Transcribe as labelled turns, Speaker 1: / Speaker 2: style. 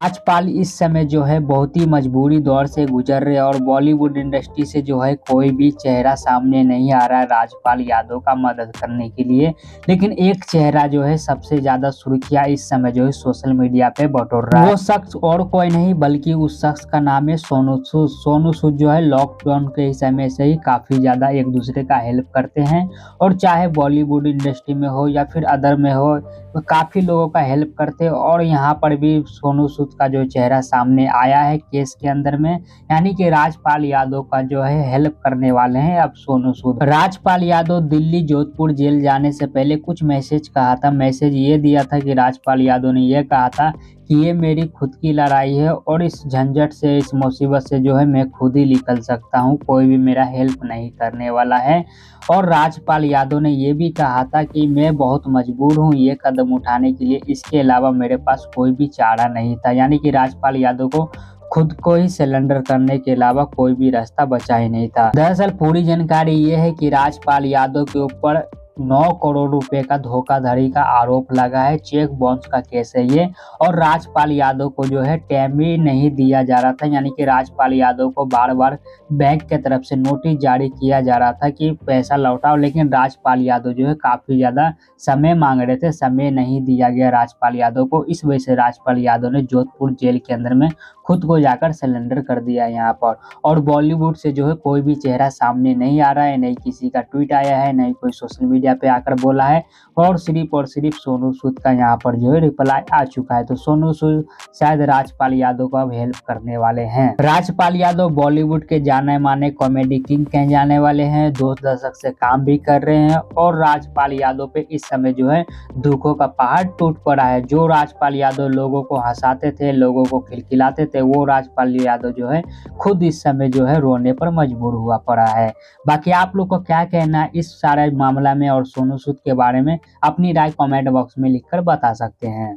Speaker 1: राजपाल इस समय जो है बहुत ही मजबूरी दौर से गुजर रहे हैं और बॉलीवुड इंडस्ट्री से जो है कोई भी चेहरा सामने नहीं आ रहा है राजपाल यादव का मदद करने के लिए। लेकिन एक चेहरा जो है सबसे ज्यादा सुर्खियां इस समय जो है सोशल मीडिया पे बटोर रहा है। वो शख्स और कोई नहीं बल्कि उस शख्स का नाम है सोनू सूद। सोनू सूद जो है लॉकडाउन के समय से ही काफी ज्यादा एक दूसरे का हेल्प करते हैं और चाहे बॉलीवुड इंडस्ट्री में हो या फिर अदर में हो, तो काफी लोगों का हेल्प करते हैं। और यहाँ पर भी सोनू सूद का जो चेहरा सामने आया है केस के अंदर में, यानी कि राजपाल यादव का जो है हेल्प करने वाले हैं अब सोनू सूद। राजपाल यादव दिल्ली जोधपुर जेल जाने से पहले कुछ मैसेज कहा था। मैसेज ये दिया था कि राजपाल यादव ने यह कहा था कि ये मेरी खुद की लड़ाई है और इस झंझट से, इस मुसीबत से जो है मैं खुद ही निकल सकता हूँ, कोई भी मेरा हेल्प नहीं करने वाला है। और राजपाल यादव ने ये भी कहा था कि मैं बहुत मजबूर हूँ ये कदम उठाने के लिए, इसके अलावा मेरे पास कोई भी चारा नहीं था। यानी कि राजपाल यादव को खुद को ही सिलेंडर करने के अलावा कोई भी रास्ता बचा ही नहीं था। दरअसल पूरी जानकारी ये है कि राजपाल यादव के ऊपर 9 करोड़ रुपए का धोखाधड़ी का आरोप लगा है। चेक बाउंस का केस है ये। और राजपाल यादव को जो है टाइम ही नहीं दिया जा रहा था, यानी कि राजपाल यादव को बार बार बैंक के तरफ से नोटिस जारी किया जा रहा था कि पैसा लौटाओ, लेकिन राजपाल यादव जो है काफी ज्यादा समय मांग रहे थे, समय नहीं दिया गया राजपाल यादव को। इस वजह से राजपाल यादव ने जोधपुर जेल के अंदर में खुद को जाकर सिलेंडर कर दिया यहाँ पर। और बॉलीवुड से जो है कोई भी चेहरा सामने नहीं आ रहा है, नहीं किसी का ट्वीट आया है, नहीं कोई सोशल मीडिया पे आकर बोला है, और सिर्फ सोनू सूद का यहाँ पर जो है रिप्लाई आ चुका है। तो सोनू सूद शायद राजपाल यादव को अब हेल्प करने वाले हैं। राजपाल यादव बॉलीवुड के जाने माने कॉमेडी किंग कहे जाने वाले हैं, 2 दशक से काम भी कर रहे हैं। और राजपाल यादव पे इस समय जो है दुखों का पहाड़ टूट पड़ा है। जो राजपाल यादव लोगों को हंसाते थे, लोगों को खिलखिलाते थे, वो राजपाल यादव जो है खुद इस समय जो है रोने पर मजबूर हुआ पड़ा है। बाकी आप लोग को क्या कहना है इस सारे मामला में और सोनू सूद के बारे में, अपनी राय कमेंट बॉक्स में लिखकर बता सकते हैं।